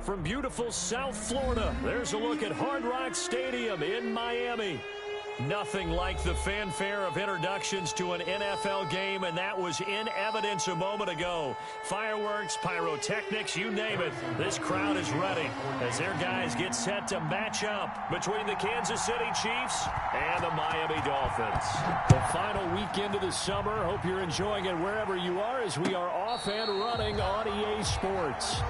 From beautiful South Florida, there's a look at Hard Rock Stadium in Miami. Nothing like the fanfare of introductions to an NFL game, and that was in evidence a moment ago. Fireworks, pyrotechnics, you name it. This crowd is ready as their guys get set to match up between the Kansas City Chiefs and the Miami Dolphins. The final weekend of the summer. Hope you're enjoying it wherever you are as we are off and running on EA Sports.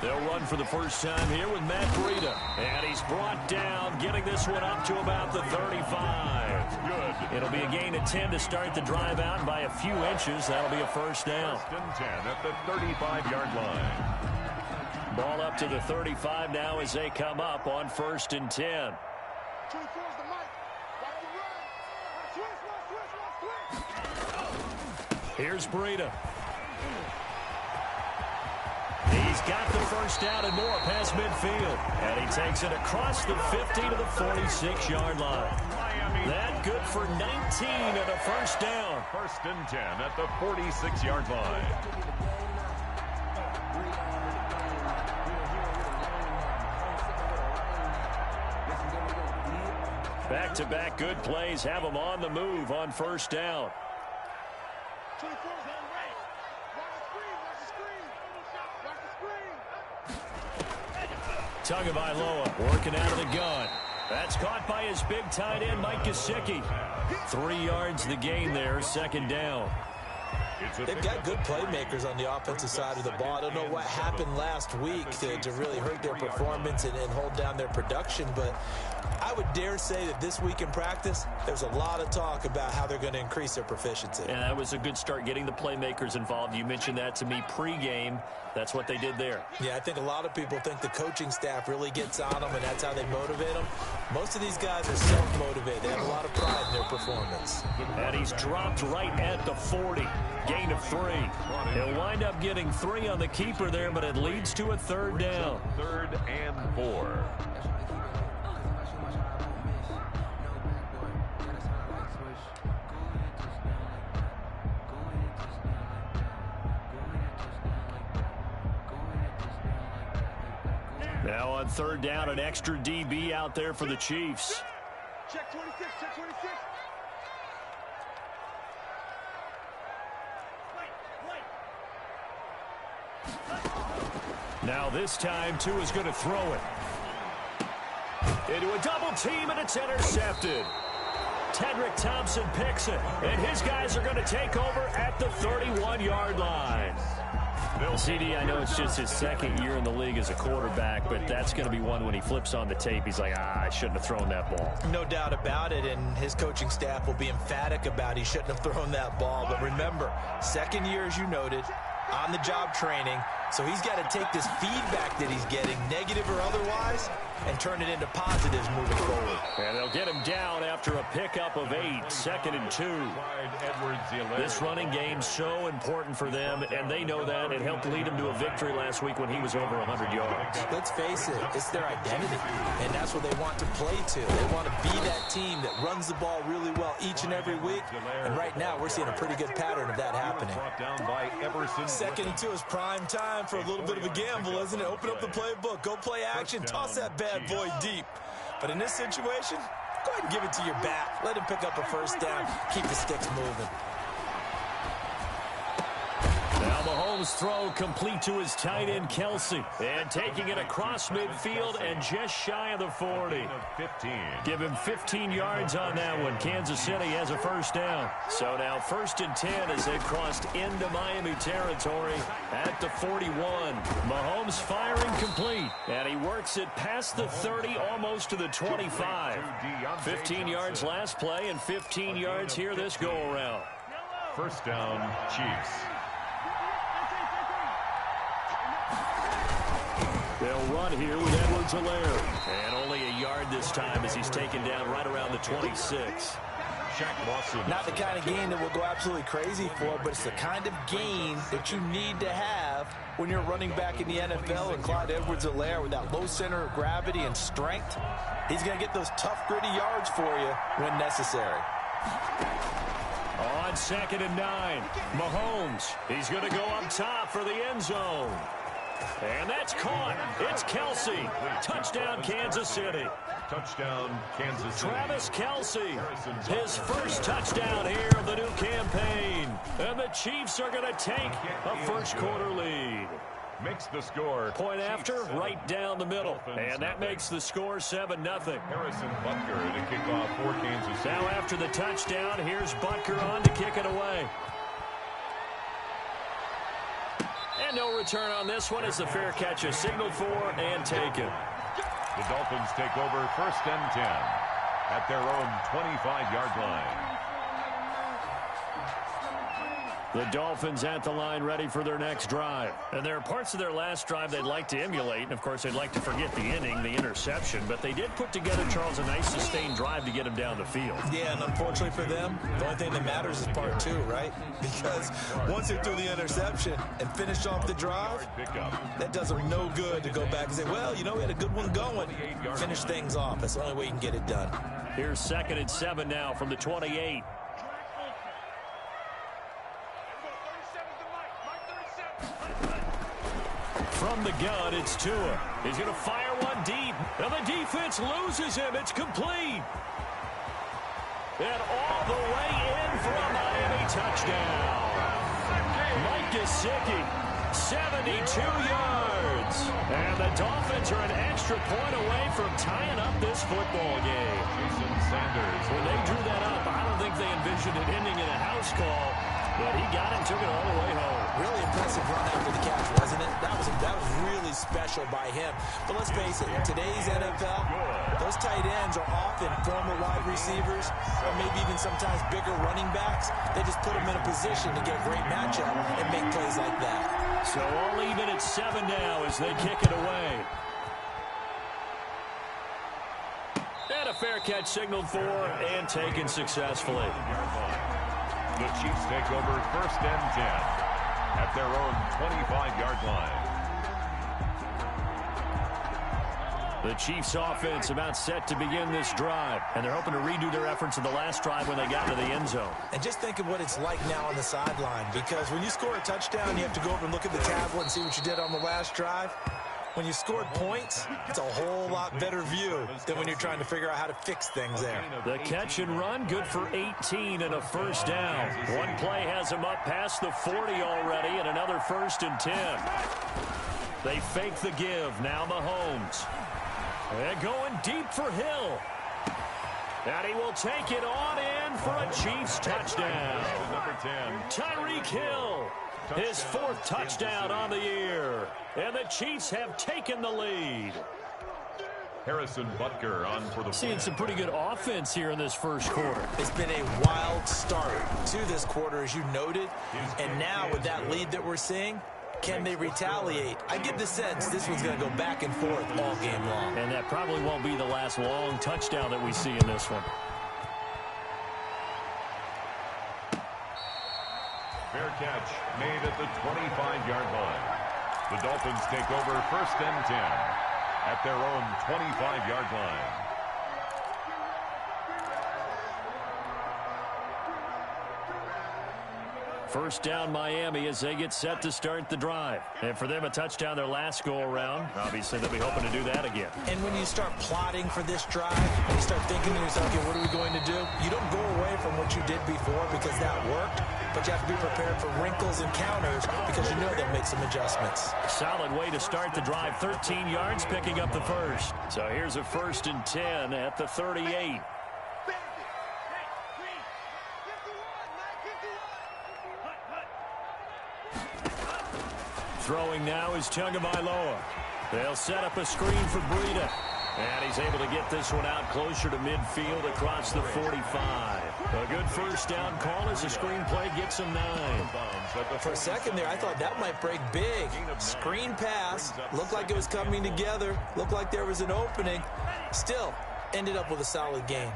They'll run for the first time here with Matt Breida. And he's brought down, getting this one up to about the 35. Good. It'll be a gain of 10 to start the drive out, and by a few inches, that'll be a first down. First and 10 at the 35-yard line. Ball up to the 35 now as they come up on first and 10. Here's Breida. He's got the first down and more past midfield. And he takes it across the 50 to the 46-yard line. That good for 19 and a first down. First and 10 at the 46-yard line. Back-to-back good plays have them on the move on first down. Tagovailoa working out of the gun. That's caught by his big tight end, Mike Gesicki. 3 yards the gain there, second down. They've got good playmakers on the offensive side of the ball. I don't know what happened last week to really hurt their performance and hold down their production, but I would dare say that this week in practice, there's a lot of talk about how they're going to increase their proficiency. And that was a good start, getting the playmakers involved. You mentioned that to me pregame. That's what they did there. Yeah, I think a lot of people think the coaching staff really gets on them, and that's how they motivate them. Most of these guys are self-motivated. They have a lot of pride in their performance. And he's dropped right at the 40. Gain of 3. He'll wind up getting 3 on the keeper there, but it leads to a third down. Third and 4. Now on third down, an extra DB out there for the Chiefs. Check 26, check 26. Now this time, Tua is going to throw it. Into a double team, and it's intercepted. Tedrick Thompson picks it, and his guys are going to take over at the 31-yard line. CD, I know it's just his second year in the league as a quarterback, but that's going to be one when he flips on the tape. He's like, I shouldn't have thrown that ball. No doubt about it, and his coaching staff will be emphatic about he shouldn't have thrown that ball. But remember, second year, as you noted, on-the-job training, so he's got to take this feedback that he's getting, negative or otherwise, and turn it into positives moving forward. And they'll get him down after a pickup of 8, second and 2. This running game's so important for them, and they know that. It helped lead him to a victory last week when he was over 100 yards. Let's face it, it's their identity, and that's what they want to play to. They want to be that team that runs the ball really well each and every week, and right now we're seeing a pretty good pattern of that happening. Second and 2 is prime time for a little bit of a gamble, isn't it? Open up the playbook, go play action, toss that bad boy deep. But in this situation, go ahead and give it to your back. Let him pick up a first down. Keep the sticks moving. Now Mahomes Mahomes' throw complete to his tight end, Kelsey. And taking it across midfield and just shy of the 40. Give him 15 yards on that one. Kansas City has a first down. So now 1st and 10 as they've crossed into Miami territory at the 41. Mahomes firing complete. And he works it past the 30, almost to the 25. 15 yards last play and 15 yards here this go-around. First down, Chiefs. They'll run here with Edwards-Helaire. And only a yard this time as he's taken down right around the 26. Not the kind of gain that we'll go absolutely crazy for, but it's the kind of gain that you need to have when you're running back in the NFL. And Clyde Edwards-Helaire, with that low center of gravity and strength, he's going to get those tough, gritty yards for you when necessary. On 2nd and 9, Mahomes. He's going to go up top for the end zone. And that's caught. It's Kelsey. Touchdown, Kansas City. Touchdown, Kansas City. Travis Kelsey, his first touchdown here of the new campaign. And the Chiefs are going to take a first-quarter lead. Makes the score. Point after, right down the middle. And that makes the score 7-0. Harrison Butker to kick off for Kansas City. Now after the touchdown, here's Butker on to kick it away. And no return on this one as the fair catch is signaled for and taken. The Dolphins take over 1st and 10 at their own 25-yard line. The Dolphins at the line ready for their next drive. And there are parts of their last drive they'd like to emulate. And, of course, they'd like to forget the inning, the interception. But they did put together, Charles, a nice sustained drive to get him down the field. Yeah, and unfortunately for them, the only thing that matters is part 2, right? Because once they threw the interception and finished off the drive, that does them no good to go back and say, well, you know, we had a good one going. Finish things off. That's the only way you can get it done. Here's 2nd and 7 now from the 28. From the gun, it's Tua. He's going to fire one deep. And the defense loses him. It's complete. And all the way in for a Miami touchdown. Mike Gesicki, 72 yards. And the Dolphins are an extra point away from tying up this football game. Jason Sanders. When they drew that up, I don't think they envisioned it ending in a house call. But he got it and took it all the way home. Really impressive run after the catch, wasn't it? That was really special by him. But let's face it, in today's NFL, those tight ends are often former wide receivers or maybe even sometimes bigger running backs. They just put them in a position to get a great matchup and make plays like that. So all even at 7 now as they kick it away. And a fair catch signaled for and taken successfully. The Chiefs take over 1st and 10 at their own 25-yard line. The Chiefs offense about set to begin this drive, and they're hoping to redo their efforts in the last drive when they got to the end zone. And just think of what it's like now on the sideline, because when you score a touchdown, you have to go over and look at the tablet and see what you did on the last drive. When you scored points, it's a whole lot better view than when you're trying to figure out how to fix things there. The catch and run, good for 18 and a first down. One play has him up past the 40 already, and another 1st and 10. They fake the give. Now Mahomes. They're going deep for Hill. And he will take it on in for a Chiefs touchdown. Number 10. Tyreek Hill. His 4th touchdown on the year. And the Chiefs have taken the lead. Harrison Butker on for the Seeing some pretty good offense here in this first quarter. It's been a wild start to this quarter, as you noted. And now with that lead that we're seeing, can they retaliate? I get the sense this one's going to go back and forth all game long. And that probably won't be the last long touchdown that we see in this one. Fair catch made at the 25-yard line. The Dolphins take over 1st and 10 at their own 25-yard line. First down Miami as they get set to start the drive. And for them, a touchdown their last go-around. Obviously, they'll be hoping to do that again. And when you start plotting for this drive, and you start thinking to yourself, okay, what are we going to do? You don't go away from what you did before because that worked, but you have to be prepared for wrinkles and counters because you know they'll make some adjustments. Solid way to start the drive. 13 yards, picking up the first. So here's a 1st and 10 at the 38. Throwing now is Tagovailoa. They'll set up a screen for Breida. And he's able to get this one out closer to midfield across the 45. A good first down call as the screen play gets him 9. For a second there, I thought that might break big. Screen pass. Looked like it was coming together. Looked like there was an opening. Still, ended up with a solid gain.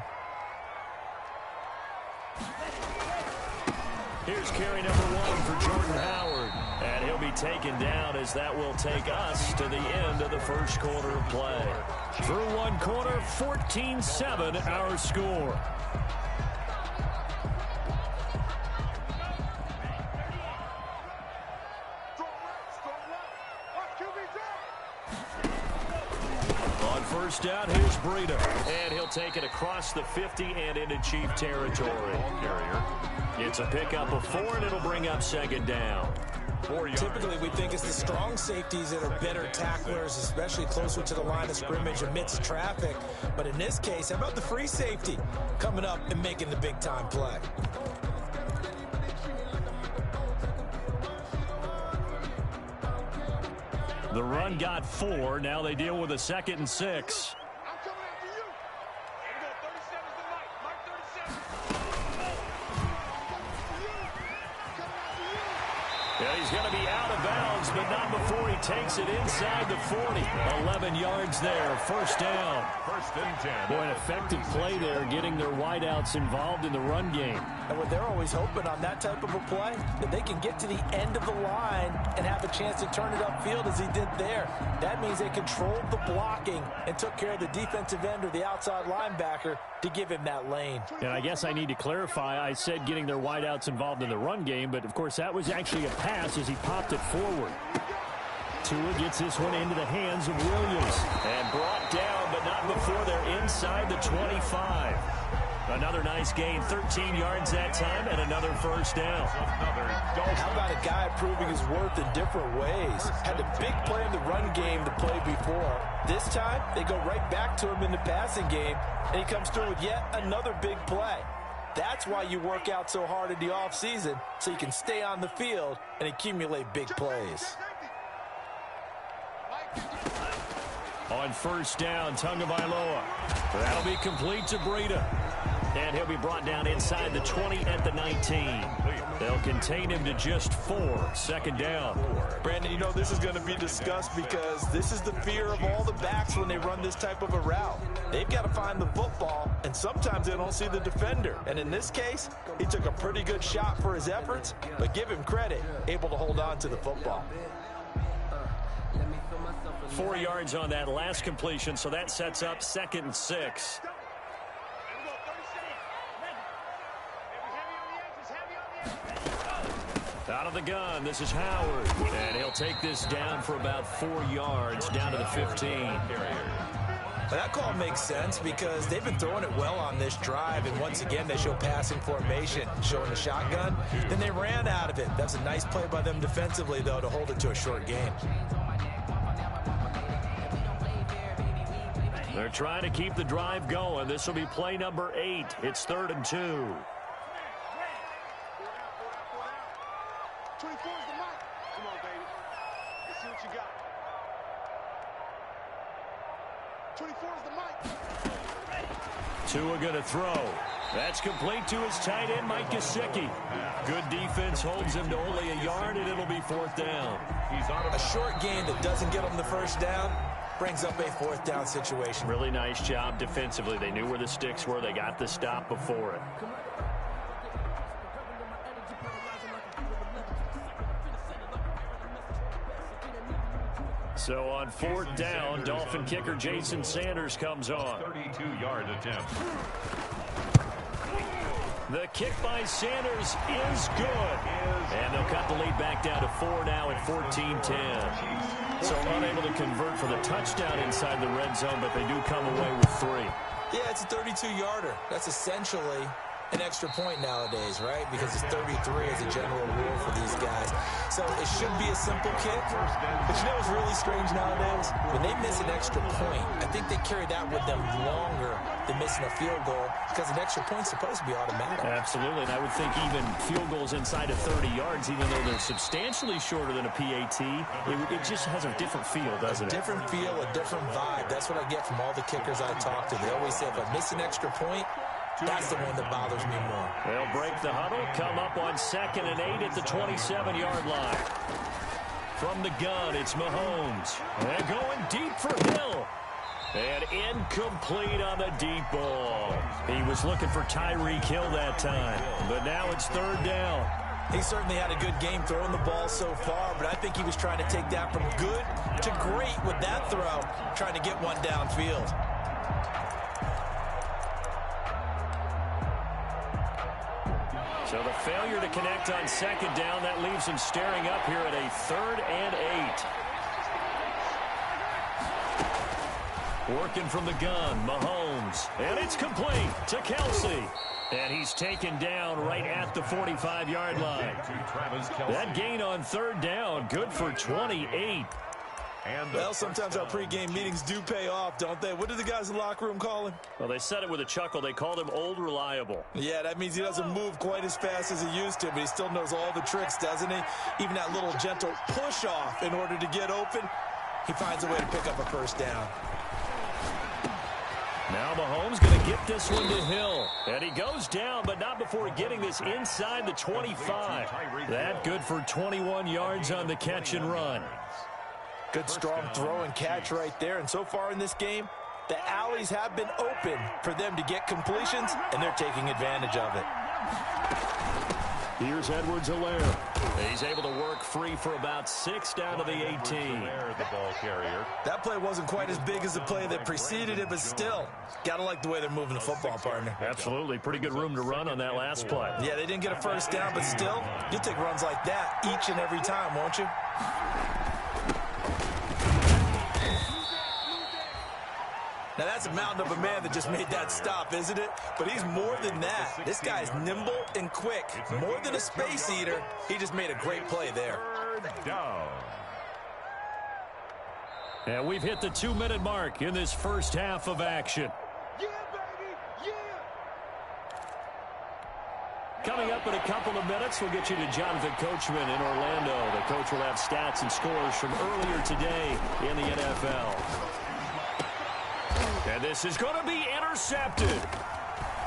Here's carry number 1 for Jordan Howard. And he'll be taken down as that will take us to the end of the first quarter of play. Through one quarter, 14-7 our score. On first down, here's Breida. And he'll take it across the 50 and into Chief territory. It's a pickup of 4, and it'll bring up 2nd down. Typically, we think it's the strong safeties that are better tacklers, especially closer to the line of scrimmage amidst traffic. But in this case, how about the free safety coming up and making the big-time play? The run got 4. Now they deal with a 2nd and 6. Yeah, he's going to be out of bounds, but not before he takes it inside the 40. 11 yards there, first down. 1st and 10. Boy, an effective play there, getting their wideouts involved in the run game. And what they're always hoping on that type of a play, that they can get to the end of the line and have a chance to turn it upfield as he did there. That means they controlled the blocking and took care of the defensive end or the outside linebacker to give him that lane. And I guess I need to clarify, I said getting their wideouts involved in the run game, but of course that was actually a pass as he popped it forward. Tua gets this one into the hands of Williams. And brought down, but not before they're inside the 25. Another nice gain, 13 yards that time, and another first down. How about a guy proving his worth in different ways? Had a big play in the run game to play before. This time, they go right back to him in the passing game, and he comes through with yet another big play. That's why you work out so hard in the offseason, so you can stay on the field and accumulate big plays. On first down, Tagovailoa. That'll be complete to Breida. And he'll be brought down inside the 20 at the 19. They'll contain him to just 4. 2nd down. Brandon, you know this is going to be discussed because this is the fear of all the backs when they run this type of a route. They've got to find the football, and sometimes they don't see the defender. And in this case, he took a pretty good shot for his efforts, but give him credit, able to hold on to the football. 4 yards on that last completion, so that sets up 2nd and 6. Out of the gun, this is Howard. And he'll take this down for about 4 yards, down to the 15. That call makes sense because they've been throwing it well on this drive, and once again they show passing formation, showing the shotgun. Then they ran out of it. That's a nice play by them defensively, though, to hold it to a short gain. They're trying to keep the drive going. This will be play number 8. It's 3rd and 2. 24 is the mic. Come on, baby. Let's see what you got. 24 is the mic. Tua going to throw. That's complete to his tight end, Mike Gesicki. Good defense holds him to only a yard, and it'll be 4th down. A short gain that doesn't get him the first down brings up a 4th down situation. Really nice job defensively. They knew where the sticks were. They got the stop before it. So on 4th down, Dolphin kicker Jason Sanders comes on. 32-yard attempt. The kick by Sanders is good. And they'll cut the lead back down to 4 now at 14-10. So unable to convert for the touchdown inside the red zone, but they do come away with 3. Yeah, it's a 32-yarder. That's essentially an extra point nowadays, right? Because it's 33 as a general rule for these guys. So it should be a simple kick. But you know what's really strange nowadays? When they miss an extra point, I think they carry that with them longer than missing a field goal because an extra point's supposed to be automatic. Absolutely, and I would think even field goals inside of 30 yards, even though they're substantially shorter than a PAT, it just has a different feel, doesn't it? A different feel, a different vibe. That's what I get from all the kickers I talk to. They always say, if I miss an extra point, that's the one that bothers me more. They'll break the huddle, come up on 2nd and 8 at the 27-yard line. From the gun, it's Mahomes. And going deep for Hill. And incomplete on the deep ball. He was looking for Tyreek Hill that time. But now it's 3rd down. He certainly had a good game throwing the ball so far, but I think he was trying to take that from good to great with that throw, trying to get one downfield. So the failure to connect on 2nd down, that leaves him staring up here at a 3rd and 8. Working from the gun, Mahomes. And it's complete to Kelsey. And he's taken down right at the 45-yard line. That gain on 3rd down, good for 28. Well, sometimes our pregame meetings do pay off, don't they? What do the guys in the locker room call him? Well, they said it with a chuckle. They called him Old Reliable. Yeah, that means he doesn't move quite as fast as he used to, but he still knows all the tricks, doesn't he? Even that little gentle push-off in order to get open, he finds a way to pick up a 1st down. Now Mahomes going to get this one to Hill. And he goes down, but not before getting this inside the 25. That good for 21 yards on the catch and run. Good strong throw and catch right there. And so far in this game, the alleys have been open for them to get completions, and they're taking advantage of it. Here's Edwards-Helaire. He's able to work free for about 6 down to the 18. The ball carrier. That play wasn't quite as big as the play that preceded it, but still, got to like the way they're moving the football, partner. Absolutely. Pretty good room to run on that last play. Yeah, they didn't get a 1st down, but still, you'll take runs like that each and every time, won't you? Now, that's a mountain of a man that just made that stop, isn't it? But he's more than that. This guy's nimble and quick. More than a space eater. He just made a great play there. 3rd down. And we've hit the 2-minute mark in this first half of action. Yeah, baby, yeah. Coming up in a couple of minutes, we'll get you to Jonathan Coachman in Orlando. The coach will have stats and scores from earlier today in the NFL. And this is going to be intercepted.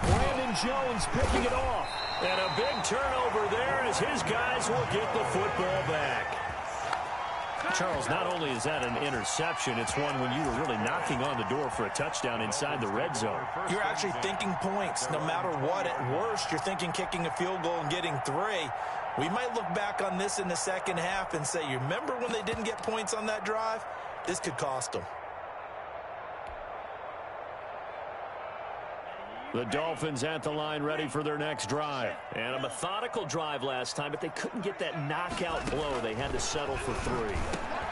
Brandon Jones picking it off. And a big turnover there as his guys will get the football back. Charles, not only is that an interception, it's one when you were really knocking on the door for a touchdown inside the red zone. You're actually thinking points no matter what. At worst, you're thinking kicking a field goal and getting 3. We might look back on this in the second half and say, you remember when they didn't get points on that drive? This could cost them. The Dolphins at the line ready for their next drive. And a methodical drive last time, but they couldn't get that knockout blow. They had to settle for 3.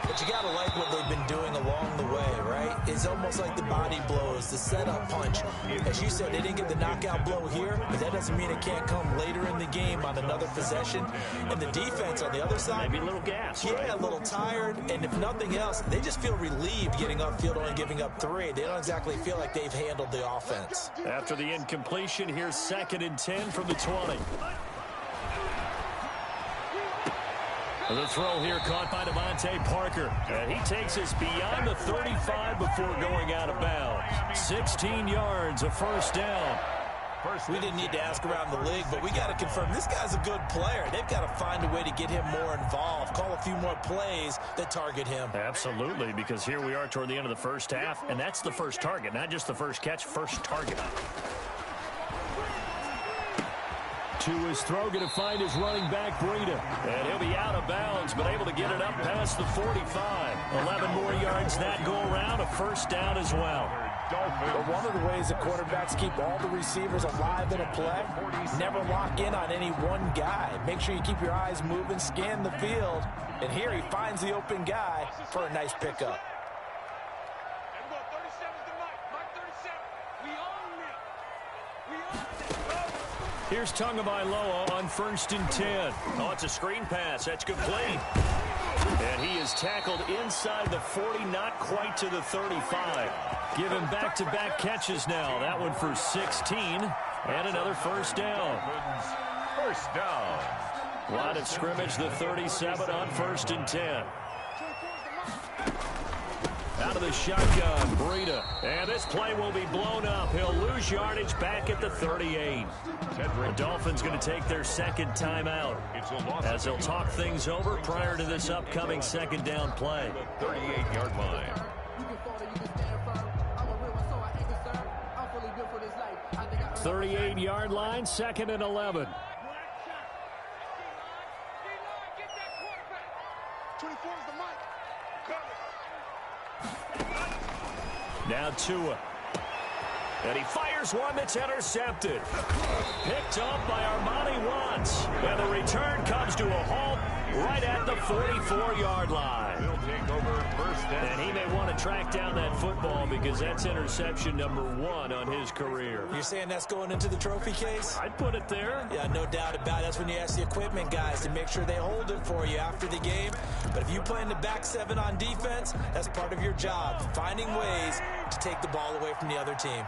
But you got to like what they've been doing along the way, right? It's almost like the body blows, the setup punch. As you said, they didn't get the knockout blow here, but that doesn't mean it can't come later in the game on another possession. And the defense on the other side, maybe a little gas, yeah, right? A little tired. And if nothing else, they just feel relieved getting upfield only giving up 3. They don't exactly feel like they've handled the offense. After the incompletion, here's 2nd and 10 from the 20. The throw here caught by Devontae Parker. And he takes us beyond the 35 before going out of bounds. 16 yards, a 1st down. We didn't need to ask around the league, but we got to confirm this guy's a good player. They've got to find a way to get him more involved, call a few more plays that target him. Absolutely, because here we are toward the end of the first half, and that's the first target, not just the first catch, first target. To his throw, going to find his running back, Breida. And he'll be out of bounds, but able to get it up past the 45. 11 more yards that go around, a 1st down as well. Dolphins. But one of the ways that quarterbacks keep all the receivers alive in a play, never lock in on any one guy. Make sure you keep your eyes moving, scan the field. And here he finds the open guy for a nice pickup. Here's Tagovailoa on 1st and 10. Oh, it's a screen pass. That's complete. And he is tackled inside the 40, not quite to the 35. Give him back-to-back catches now. That one for 16. And another first down. First down. Line of scrimmage, the 37 on 1st and 10. Out of the shotgun, Breida. And this play will be blown up. He'll lose yardage back at the 38. The Dolphins going to take their second timeout as they'll talk things over prior to this upcoming second down play. 38-yard line. 38-yard line, 2nd and 11. 24 is the mic. Now Tua. And he fires one that's intercepted. Picked up by Armani Watts. And the return comes to a halt right at the 44-yard line. He'll take over first down. And he may want to track down that football because that's interception number 1 on his career. You're saying that's going into the trophy case? I'd put it there. Yeah, no doubt about it. That's when you ask the equipment guys to make sure they hold it for you after the game. But if you play in the back 7 on defense, that's part of your job, finding ways to take the ball away from the other team.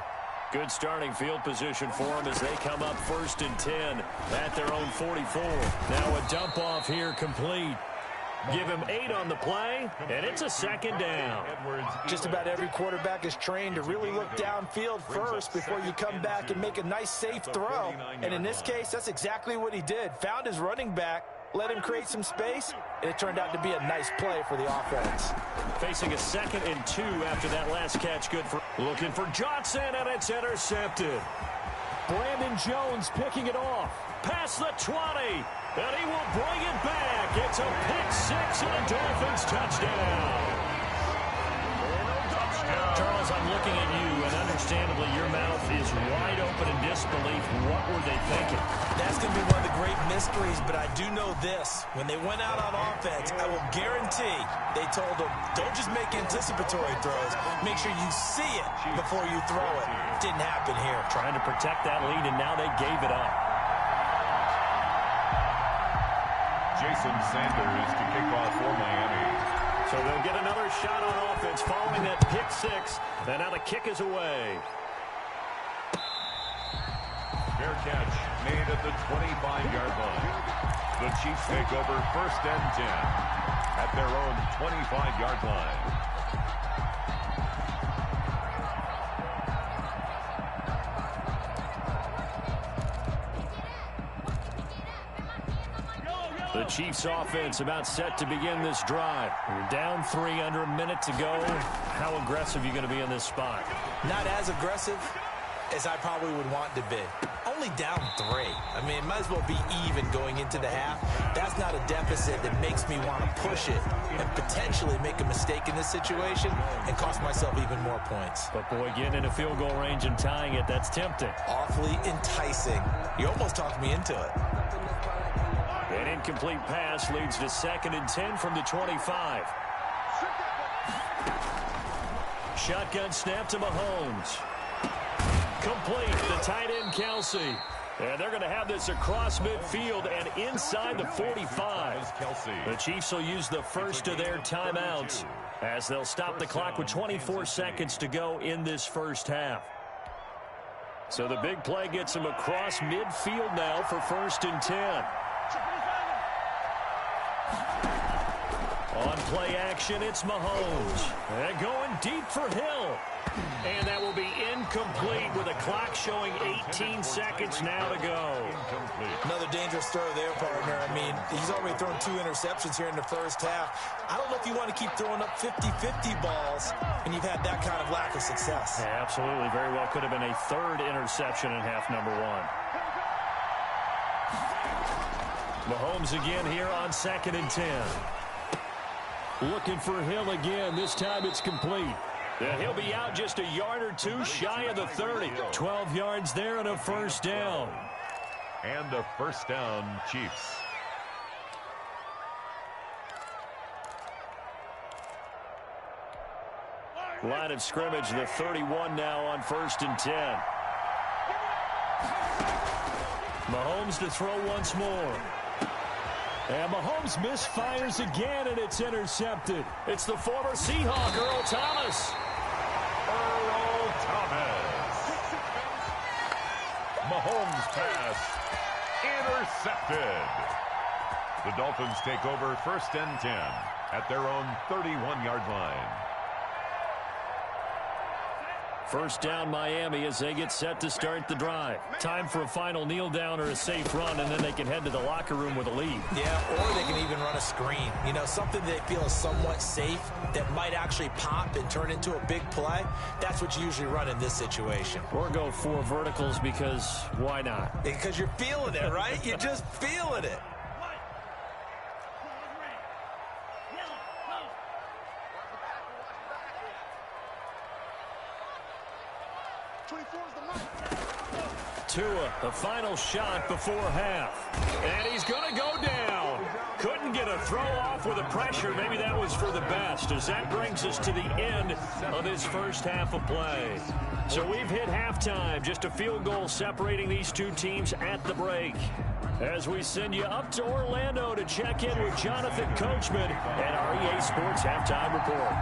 Good starting field position for them as they come up 1st and 10 at their own 44. Now a dump off here complete. Give him 8 on the play, and it's a second down. Just about every quarterback is trained to really look downfield first before you come back and make a nice, safe throw. And in this case, that's exactly what he did. Found his running back, let him create some space, and it turned out to be a nice play for the offense. Facing a 2nd and 2 after that last catch. Good for looking for Johnson, and it's intercepted. Brandon Jones picking it off. Past the 20, and he will bring it back. It's a pick 6 and a Dolphins touchdown. Charles, I'm looking at you, and understandably your mouth is wide open in disbelief. What were they thinking? That's going to be one of the great mysteries, but I do know this. When they went out on offense, I will guarantee they told them, don't just make anticipatory throws. Make sure you see it before you throw it. Didn't happen here. Trying to protect that lead, and now they gave it up. Jason Sanders to kick off for Miami. So they'll get another shot on offense following that pick 6. And now the kick is away. Fair catch made at the 25-yard line. The Chiefs take over 1st and 10 at their own 25-yard line. The Chiefs offense about set to begin this drive. You're down 3 under a minute to go. How aggressive are you going to be in this spot? Not as aggressive as I probably would want to be. Only down 3. I mean, it might as well be even going into the half. That's not a deficit that makes me want to push it and potentially make a mistake in this situation and cost myself even more points. But, boy, getting in a field goal range and tying it, that's tempting. Awfully enticing. You almost talked me into it. An incomplete pass leads to 2nd and 10 from the 25. Shotgun snap to Mahomes. Complete, the tight end Kelsey. And they're going to have this across midfield and inside the 45. The Chiefs will use the first of their timeouts as they'll stop the clock with 24 seconds to go in this first half. So the big play gets them across midfield now for 1st and 10. On play action, it's Mahomes. And going deep for Hill. And that will be incomplete with a clock showing 18 seconds now to go. Another dangerous throw there, partner. I mean, he's already thrown 2 interceptions here in the first half. I don't know if you want to keep throwing up 50-50 balls and you've had that kind of lack of success. Yeah, absolutely. Very well could have been a 3rd interception in half number 1. Mahomes again here on 2nd and 10. Looking for Hill again. This time it's complete. And he'll be out just a yard or two shy of the 30. 12 yards there and a first down. And a first down, Chiefs. Line of scrimmage, the 31 now on 1st and 10. Mahomes to throw once more. And Mahomes misfires again, and it's intercepted. It's the former Seahawk, Earl Thomas. Earl Thomas. Mahomes pass intercepted. The Dolphins take over 1st and 10 at their own 31-yard line. First down Miami as they get set to start the drive. Time for a final kneel down or a safe run, and then they can head to the locker room with a lead. Yeah, or they can even run a screen. You know, something they feel is somewhat safe that might actually pop and turn into a big play. That's what you usually run in this situation. Or go 4 verticals because why not? Because you're feeling it, right? You're just feeling it. Tua, the final shot before half. And he's going to go down. Couldn't get a throw off with the pressure. Maybe that was for the best, as that brings us to the end of this first half of play. So we've hit halftime. Just a field goal separating these two teams at the break. As we send you up to Orlando to check in with Jonathan Coachman and our EA Sports Halftime Report.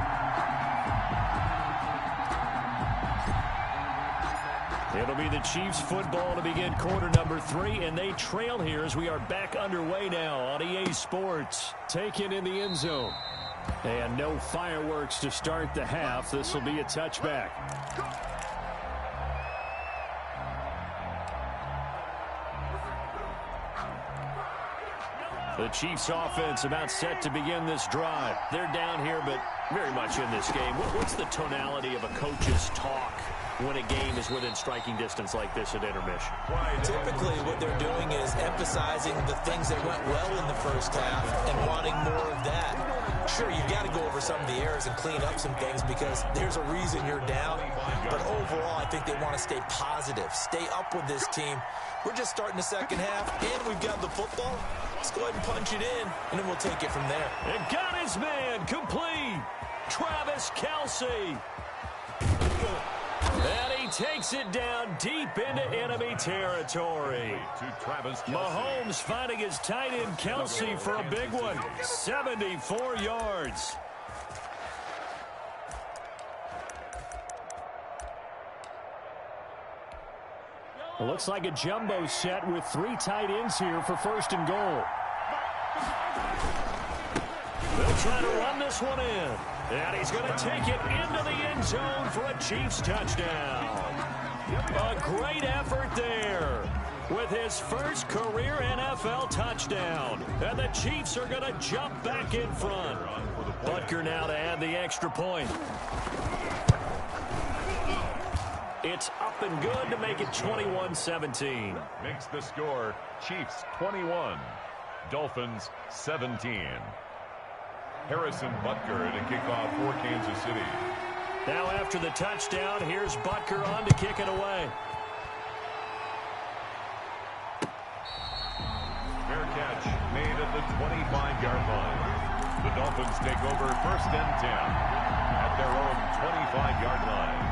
It'll be the Chiefs football to begin quarter number 3, and they trail here as we are back underway now on EA Sports. Taken in the end zone. And no fireworks to start the half. This will be a touchback. The Chiefs offense about set to begin this drive. They're down here, but very much in this game. What's the tonality of a coach's talk when a game is within striking distance like this at intermission? Typically what they're doing is emphasizing the things that went well in the first half and wanting more of that. Sure, you've got to go over some of the errors and clean up some things because there's a reason you're down. But overall, I think they want to stay positive, stay up with this team. We're just starting the second half, and we've got the football. Let's go ahead and punch it in, and then we'll take it from there. And got his man complete. Travis Kelce. And he takes it down deep into enemy territory. Mahomes finding his tight end Kelce for a big one. 74 yards. It looks like a jumbo set with 3 tight ends here for 1st and goal. They'll try to run this one in. And he's going to take it into the end zone for a Chiefs touchdown. A great effort there with his first career NFL touchdown. And the Chiefs are going to jump back in front. Butker now to add the extra point. It's up and good to make it 21-17. Makes the score Chiefs 21, Dolphins 17. Harrison Butker to kick off for Kansas City. Now after the touchdown, here's Butker on to kick it away. Fair catch made at the 25-yard line. The Dolphins take over 1st and 10 at their own 25-yard line.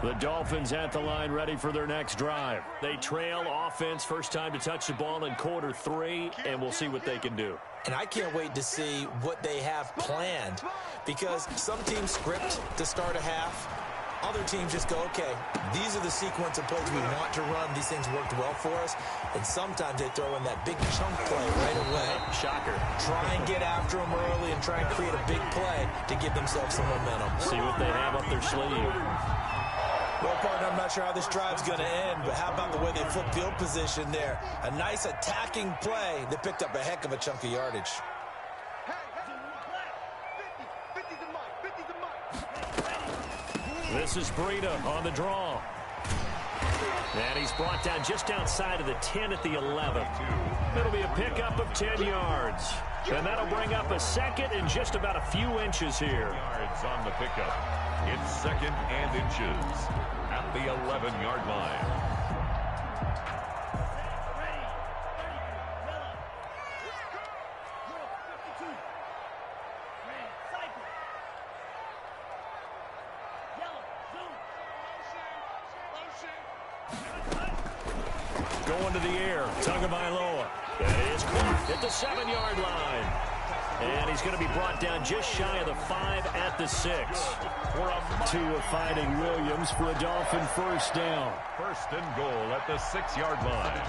The Dolphins at the line ready for their next drive. They trail offense, first time to touch the ball in quarter 3, and we'll see what they can do. And I can't wait to see what they have planned because some teams script to start a half. Other teams just go, okay, these are the sequence of plays we want to run. These things worked well for us. And sometimes they throw in that big chunk play right away. Shocker. Try and get after them early and try and create a big play to give themselves some momentum. See what they have up their sleeve. Well, partner, I'm not sure how this drive's going to end, but how about the way they flip field position there? A nice attacking play. They picked up a heck of a chunk of yardage. This is Breida on the draw. And he's brought down just outside of the 10 at the 11. It'll be a pickup of 10 yards. And that'll bring up a second and just about a few inches here. Yards on the pickup. It's second and inches at the 11-yard line. Going to the air, Tagovailoa. That is caught at the 7-yard line. And he's going to be brought down just shy of the 5 at the 6. Tua finding Williams for a Dolphin first down. First and goal at the 6-yard line.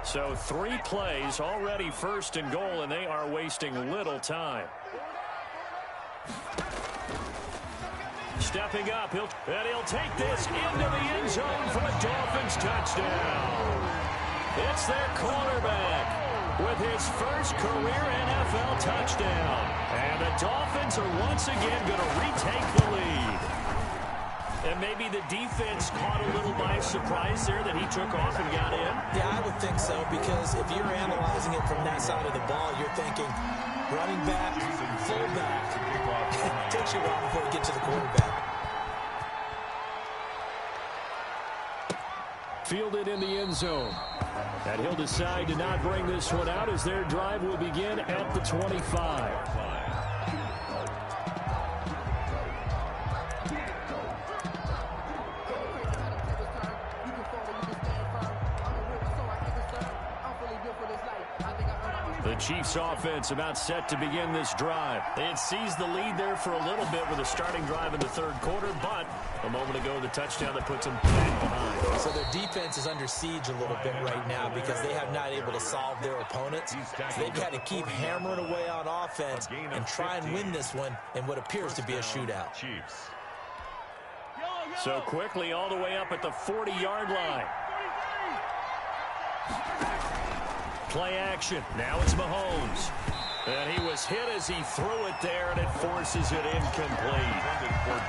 So 3 plays already first and goal, and they are wasting little time. Stepping up, he'll take this into the end zone for a Dolphins touchdown. It's their quarterback with his first career NFL touchdown. And the Dolphins are once again going to retake the lead. And maybe the defense caught a little by surprise there that he took off and got in. Yeah, I would think so, because if you're analyzing it from that side of the ball, you're thinking running back, fullback. It takes you a while before you get to the quarterback. Fielded in the end zone. And he'll decide to not bring this one out as their drive will begin at the 25. The Chiefs offense about set to begin this drive. They had seized the lead there for a little bit with a starting drive in the third quarter, but a moment ago the touchdown that puts them back behind. So their defense is under siege a little bit right now because they have not able to solve their opponents. So they've got to keep hammering away on offense and try and win this one in what appears to be a shootout. Chiefs. So quickly all the way up at the 40-yard line. Play action. Now it's Mahomes. And he was hit as he threw it there, and it forces it incomplete.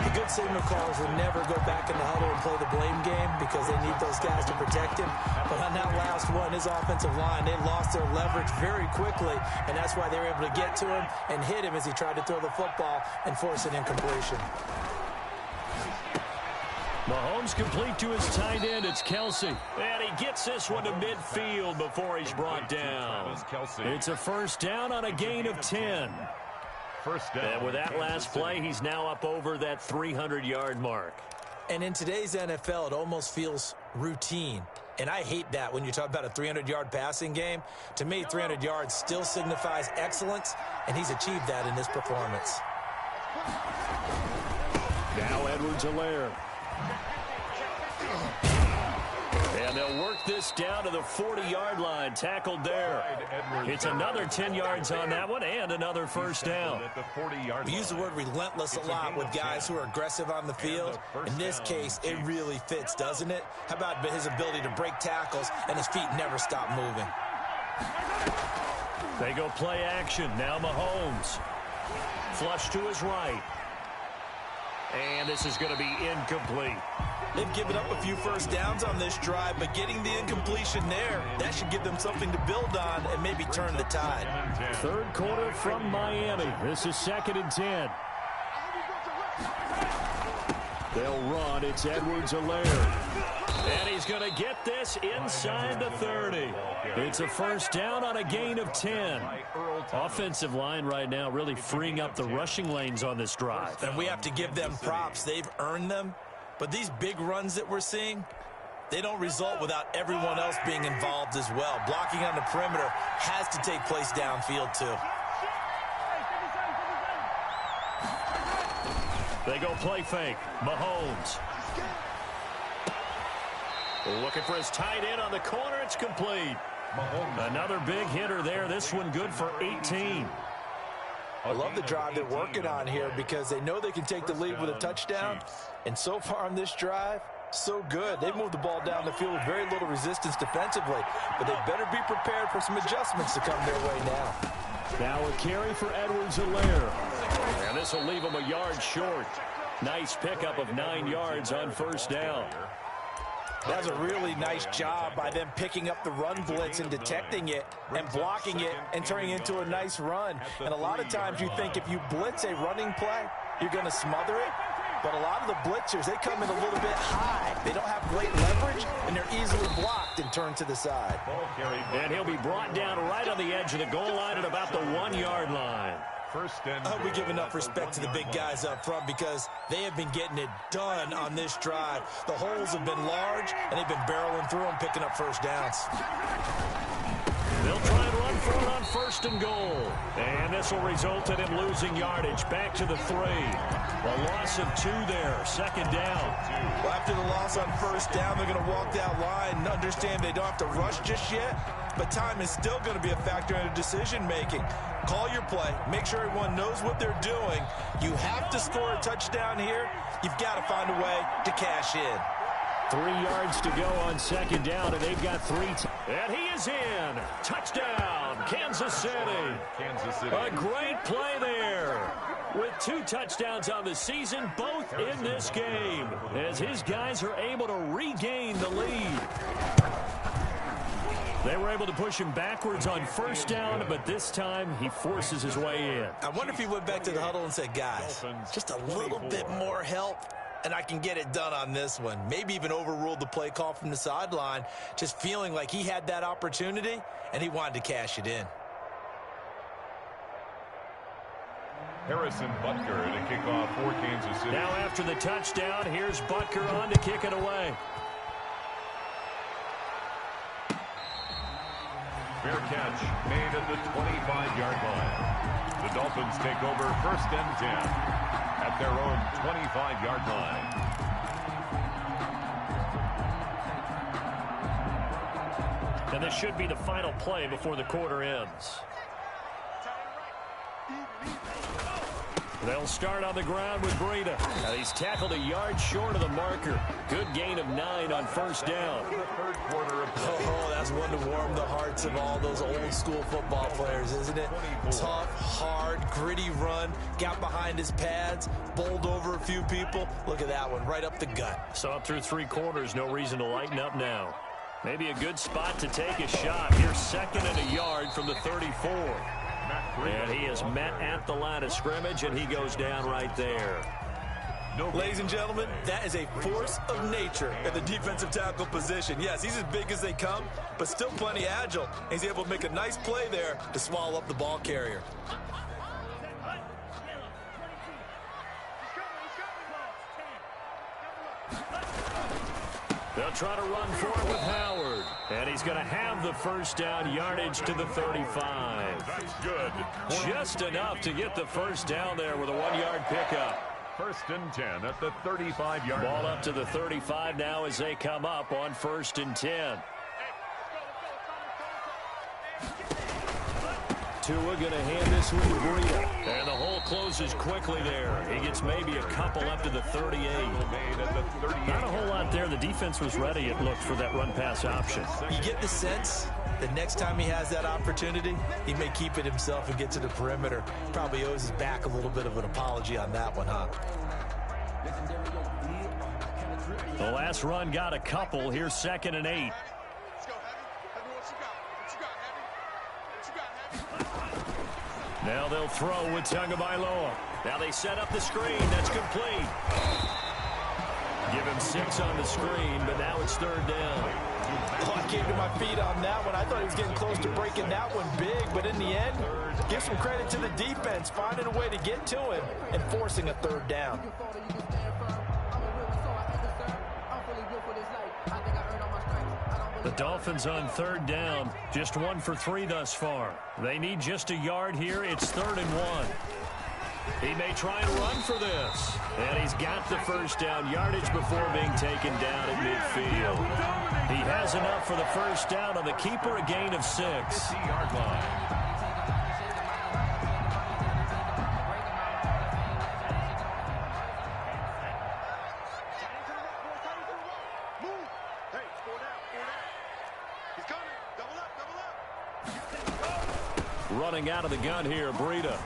The good signal callers will never go back in the huddle and play the blame game because they need those guys to protect him. But on that last one, his offensive line, they lost their leverage very quickly, and that's why they were able to get to him and hit him as he tried to throw the football and force an incompletion. Mahomes complete to his tight end. It's Kelsey. And he gets this one to midfield before he's brought down. It's a first down on a gain of 10. First down. And with that last play, he's now up over that 300-yard mark. And in today's NFL, it almost feels routine. And I hate that when you talk about a 300-yard passing game. To me, 300 yards still signifies excellence, and he's achieved that in this performance. Now Edwards-Helaire. And they'll work this down to the 40-yard line. Tackled there. It's another 10 yards on that one and another first down. We use the word relentless a lot with guys who are aggressive on the field. In this case, it really fits, doesn't it? How about his ability to break tackles and his feet never stop moving? They go play action. Now Mahomes. Flush to his right. And this is going to be incomplete. They've given up a few first downs on this drive, but getting the incompletion there, that should give them something to build on and maybe turn the tide. Third quarter from Miami. This is 2nd and 10. They'll run. It's Edwards-Helaire. And he's going to get this inside the 30. It's a first down on a gain of 10. Offensive line right now really freeing up the rushing lanes on this drive. And we have to give them props. They've earned them. But these big runs that we're seeing, they don't result without everyone else being involved as well. Blocking on the perimeter has to take place downfield too. They go play fake. Mahomes. Looking for his tight end on the corner. It's complete. Another big hitter there. This one good for 18. I love the drive they're working on here because they know they can take the lead with a touchdown. And so far on this drive, So good. They moved the ball down the field with very little resistance defensively, but they better be prepared for some adjustments to come their way now. Now a carry for Edwards-Helaire. And this will leave him a yard short. Nice pickup of 9 yards on first down. That's a really nice job by them picking up the run blitz and detecting it and blocking it and turning it into a nice run. And a lot of times you think if you blitz a running play, you're going to smother it. But a lot of the blitzers, they come in a little bit high. They don't have great leverage, and they're easily blocked and turned to the side. And he'll be brought down right on the edge of the goal line at about the 1-yard line. I hope we give enough respect to the big guys up front because they have been getting it done on this drive. The holes have been large, and they've been barreling through them, picking up first downs. They'll try and run for it on first and goal. And this will result in him losing yardage back to the 3. A loss of 2 there, second down. Well, after the loss on first down, they're going to walk that line and understand they don't have to rush just yet, but time is still going to be a factor in decision-making. Call your play. Make sure everyone knows what they're doing. You have to score a touchdown here. You've got to find a way to cash in. 3 yards to go on second down, and they've got 3. And he is in. Touchdown, Kansas City. A great play there. With 2 touchdowns on the season, both in this game, as his guys are able to regain the lead. They were able to push him backwards on first down, but this time he forces his way in. I wonder if he went back to the huddle and said, guys, just a little bit more help, and I can get it done on this one. Maybe even overruled the play call from the sideline, just feeling like he had that opportunity, and he wanted to cash it in. Harrison Butker to kick off for Kansas City. Now after the touchdown, here's Butker on to kick it away. Fair catch made at the 25-yard line. The Dolphins take over first and 10 at their own 25-yard line. And this should be the final play before the quarter ends. They'll start on the ground with Breida. And he's tackled a yard short of the marker. Good gain of 9 on first down. Oh, that's one to warm the hearts of all those old school football players, isn't it? Tough, hard, gritty run. Got behind his pads, bowled over a few people. Look at that one, right up the gut. So up through 3 quarters, no reason to lighten up now. Maybe a good spot to take a shot. Here's second and a yard from the 34. And he is met at the line of scrimmage, and he goes down right there. Ladies and gentlemen, that is a force of nature at the defensive tackle position. Yes, he's as big as they come, but still plenty agile. He's able to make a nice play there to swallow up the ball carrier. They'll try to run for it with Howard. And he's going to have the first down, yardage to the 35. That's good. Just enough to get the first down there with a 1-yard pickup. First and 10 at the 35-yard line. Ball up to the 35 now as they come up on first and 10. Tua going to hand this one to Breida. And the hole closes quickly there. He gets maybe a couple up to the 38. Not a whole lot there. The defense was ready, it looked, for that run-pass option. You get the sense that next time he has that opportunity, he may keep it himself and get to the perimeter. Probably owes his back a little bit of an apology on that one, huh? The last run got a couple. Here's second and 8. Now they'll throw with Tagovailoa. Now they set up the screen. That's complete. Give him 6 on the screen, but now it's third down. Oh, I came to my feet on that one. I thought he was getting close to breaking that one big, but in the end, give some credit to the defense, finding a way to get to him and forcing a third down. The Dolphins on third down, just 1 for 3 thus far. They need just a yard here. It's 3rd and 1. He may try and run for this. And he's got the first down yardage before being taken down at midfield. He has enough for the first down on the keeper, a gain of 6. 50-yard line. He's coming. Double up, double up. Running out of the gun here, Breida.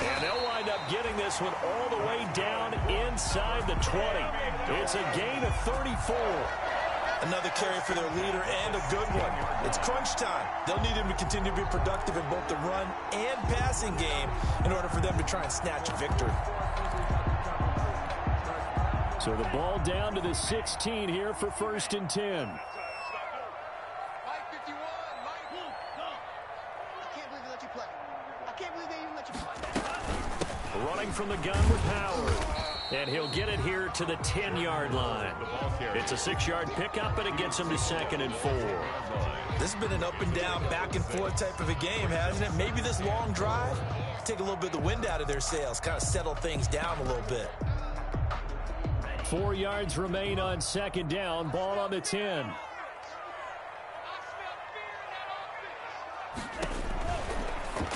And they'll wind up getting this one all the way down inside the 20. It's a gain of 34. Another carry for their leader and a good one. It's crunch time. They'll need him to continue to be productive in both the run and passing game in order for them to try and snatch a victory. So the ball down to the 16 here for 1st and 10. Running from the gun with Howard. And he'll get it here to the 10-yard line. It's a 6-yard pickup, and it gets him to 2nd and 4. This has been an up and down, back and forth type of a game, hasn't it? Maybe this long drive, take a little bit of the wind out of their sails, kind of settle things down a little bit. 4 yards remain on 2nd down. Ball on the 10.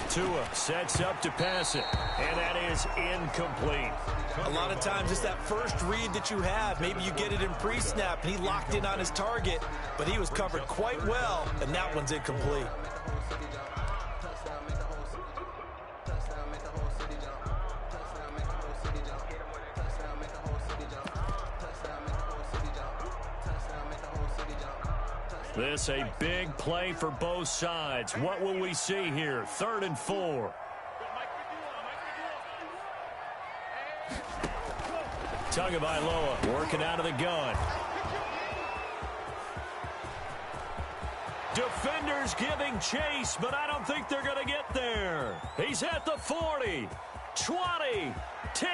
Tua sets up to pass it, and that is incomplete. A lot of times it's that first read that you have. Maybe you get it in pre-snap, and he locked in on his target, but he was covered quite well, and that one's incomplete. This a big play for both sides. What will we see here? 3rd and 4. Tagovailoa working out of the gun. Defenders giving chase, but I don't think they're going to get there. He's at the 40, 20, 10,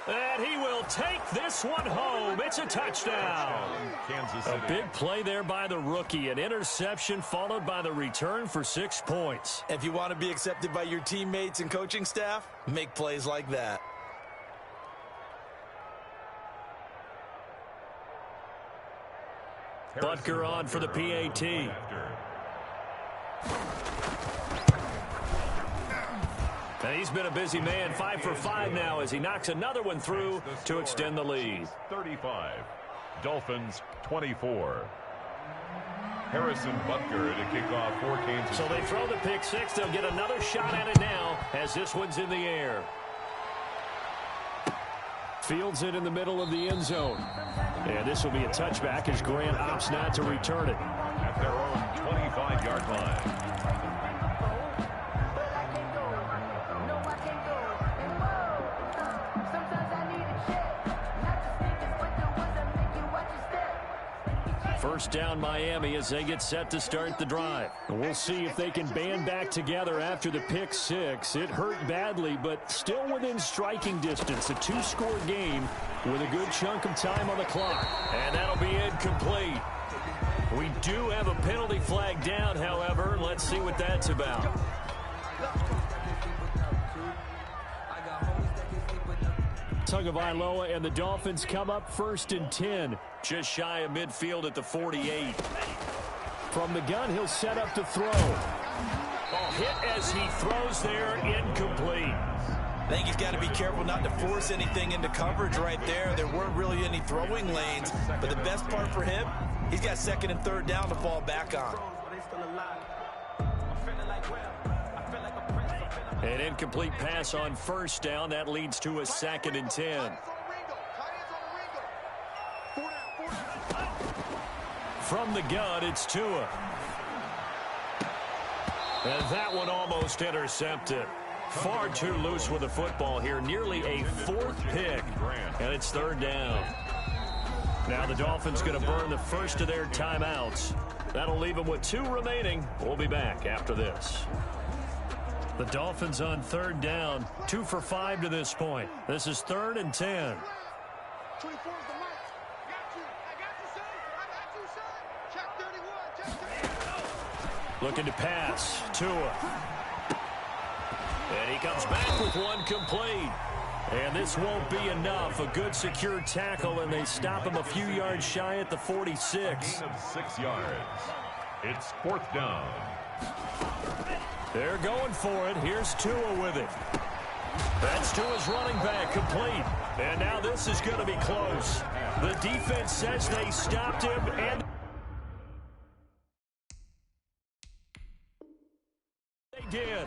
and he will take this one home. It's a touchdown. Kansas City. A big play there by the rookie. An interception followed by the return for 6 points. If you want to be accepted by your teammates and coaching staff, make plays like that. Butker on for the PAT. And he's been a busy man, 5 for 5 now as he knocks another one through to extend the lead. 35. Dolphins 24. Harrison Butker to kick off for Kansas. So they throw the pick 6. They'll get another shot at it now as this one's in the air. Fields it in the middle of the end zone. And this will be a touchback as Grant opts not to return it. At their own 25-yard line. First down Miami as they get set to start the drive. We'll see if they can band back together after the pick 6. It hurt badly, but still within striking distance. A 2-score game with a good chunk of time on the clock. And that'll be incomplete. We do have a penalty flag down, however. Let's see what that's about. Tagovailoa and the Dolphins come up 1st and 10. Just shy of midfield at the 48. From the gun, he'll set up to throw. Hit as he throws there, incomplete. I think he's got to be careful not to force anything into coverage right there. There weren't really any throwing lanes, but the best part for him, he's got 2nd and 3rd down to fall back on. An incomplete pass on 1st down. That leads to a 2nd and 10. From the gun, it's Tua. And that one almost intercepted. Far too loose with the football here. Nearly a 4th pick. And it's 3rd down. Now the Dolphins going to burn the first of their timeouts. That'll leave them with 2 remaining. We'll be back after this. The Dolphins on 3rd down. 2 for 5 to this point. This is 3rd and 10. 24 is the mark. Got you. I got you, son. I got you, son. Check 31. Check 31. Looking to pass. Tua. And he comes back with one complete. And this won't be enough. A good secure tackle, and they stop him a few yards shy at the 46. Gain of 6 yards. It's 4th down. They're going for it. Here's Tua with it. That's to his running back, complete. And now this is going to be close. The defense says they stopped him, and they did.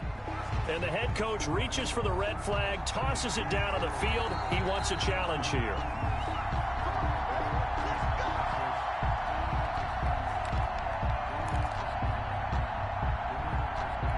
And the head coach reaches for the red flag, tosses it down on the field. He wants a challenge here.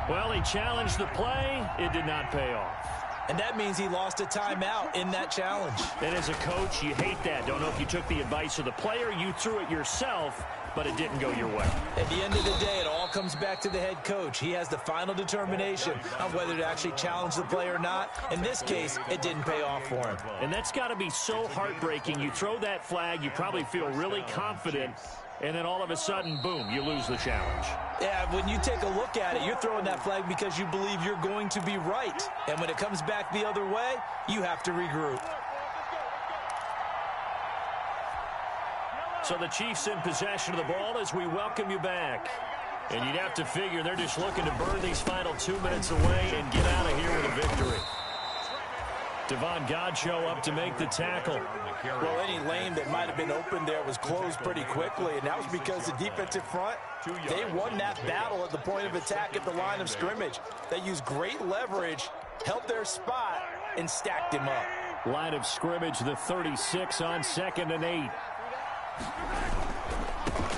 Well, he challenged the play. It did not pay off. And that means he lost a timeout in that challenge. And as a coach, you hate that. Don't know if you took the advice of the player, you threw it yourself, but it didn't go your way. At the end of the day, it all comes back to the head coach. He has the final determination on whether to actually challenge the play or not. In this case, it didn't pay off for him. And that's got to be so heartbreaking. You throw that flag, you probably feel really confident, and then all of a sudden, boom, you lose the challenge. Yeah, when you take a look at it, you're throwing that flag because you believe you're going to be right. And when it comes back the other way, you have to regroup. So the Chiefs in possession of the ball as we welcome you back. And you'd have to figure they're just looking to burn these final 2 minutes away and get out of here with a victory. Devon Godchaux up to make the tackle. Well, any lane that might have been open there was closed pretty quickly, and that was because the defensive front, they won that battle at the point of attack at the line of scrimmage. They used great leverage, held their spot, and stacked him up. Line of scrimmage, the 36 on 2nd and 8.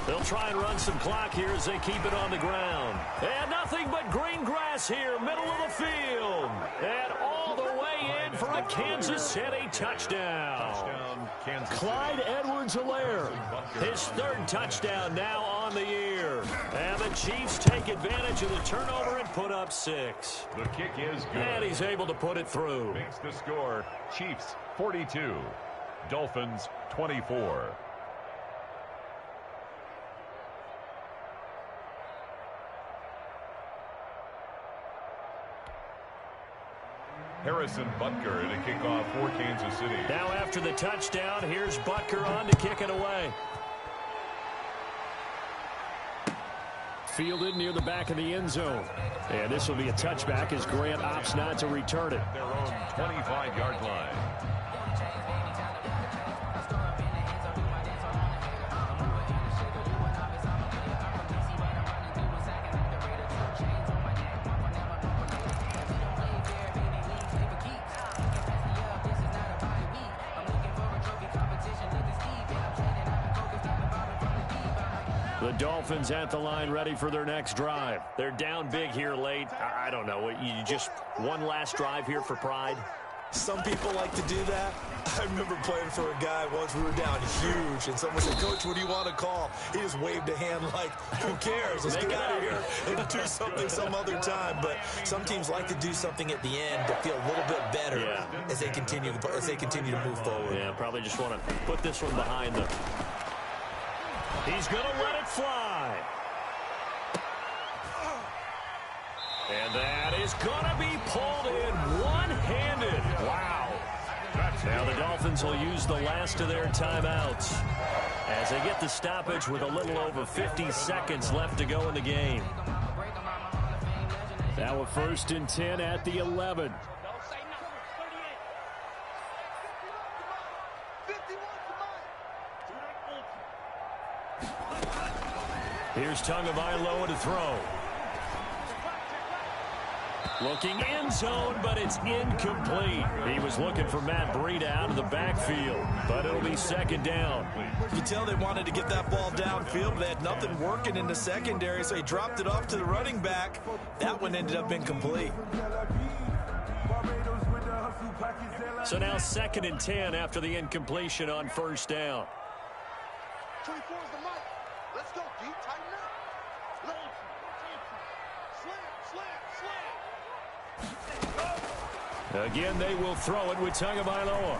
They'll try and run some clock here as they keep it on the ground. And nothing but green grass here, middle of the field. And all the way in for a Kansas City touchdown. Clyde Edwards-Helaire, his 3rd touchdown now on the year. And the Chiefs take advantage of the turnover and put up 6. The kick is good. And he's able to put it through. Makes the score Chiefs 42, Dolphins 24. Harrison Butker in a kickoff for Kansas City. Now after the touchdown, here's Butker on to kick it away. Fielded near the back of the end zone. And this will be a touchback as Grant opts not to return it. Their own 25-yard line. The Dolphins at the line ready for their next drive. They're down big here late. I don't know. You just one last drive here for pride? Some people like to do that. I remember playing for a guy once. We were down huge, and someone said, "Coach, what do you want to call?" He just waved a hand like, "Who cares? Let's get out of here and do something some other time." But some teams like to do something at the end to feel a little bit better as they continue to move forward. Yeah, probably just want to put this one behind them. He's going to let it fly. And that is going to be pulled in one-handed. Wow. Now the Dolphins will use the last of their timeouts as they get the stoppage with a little over 50 seconds left to go in the game. Now a 1st and 10 at the 11. Here's Tagovailoa to throw. Looking end zone, but it's incomplete. He was looking for Matt Breida out of the backfield, but it'll be 2nd down. You can tell they wanted to get that ball downfield, but they had nothing working in the secondary, so he dropped it off to the running back. That one ended up incomplete. So now 2nd and 10 after the incompletion on 1st down. 24 is the mic. Let's go, D. Tighten up. Slam. Again, they will throw it with Tagovailoa.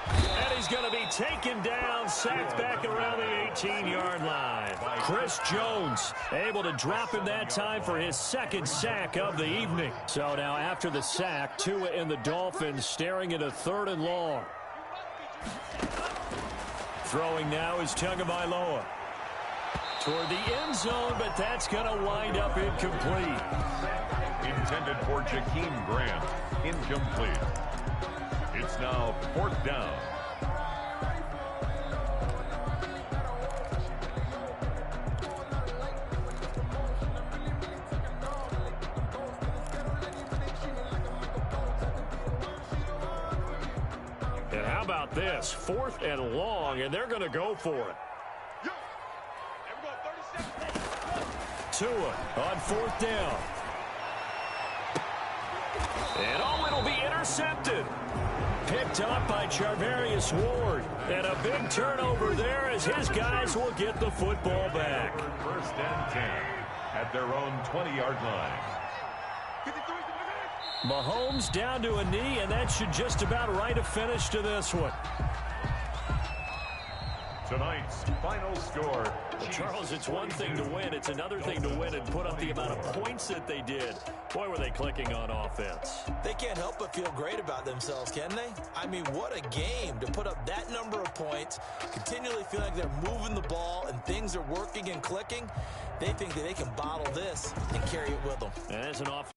And he's going to be taken down, sacked back around the 18-yard line. Chris Jones able to drop him that time for his 2nd sack of the evening. So now after the sack, Tua and the Dolphins staring at a 3rd and long. Throwing now is Tagovailoa. Toward the end zone, but that's going to wind up incomplete. Intended for Jakeem Grant. Incomplete. It's now 4th down. And how about this? 4th and long, and they're going to go for it. Tua on 4th down. And oh, it'll be intercepted. Picked up by Charvarius Ward. And a big turnover there as his guys will get the football back. 1st and 10 at their own 20-yard line. Mahomes down to a knee, and that should just about write a finish to this one. Tonight's final score. Well, Charles, it's one thing to win. It's another thing to win and put up the amount of points that they did. Boy, were they clicking on offense. They can't help but feel great about themselves, can they? I mean, what a game to put up that number of points, continually feel like they're moving the ball and things are working and clicking. They think that they can bottle this and carry it with them. And as an offense.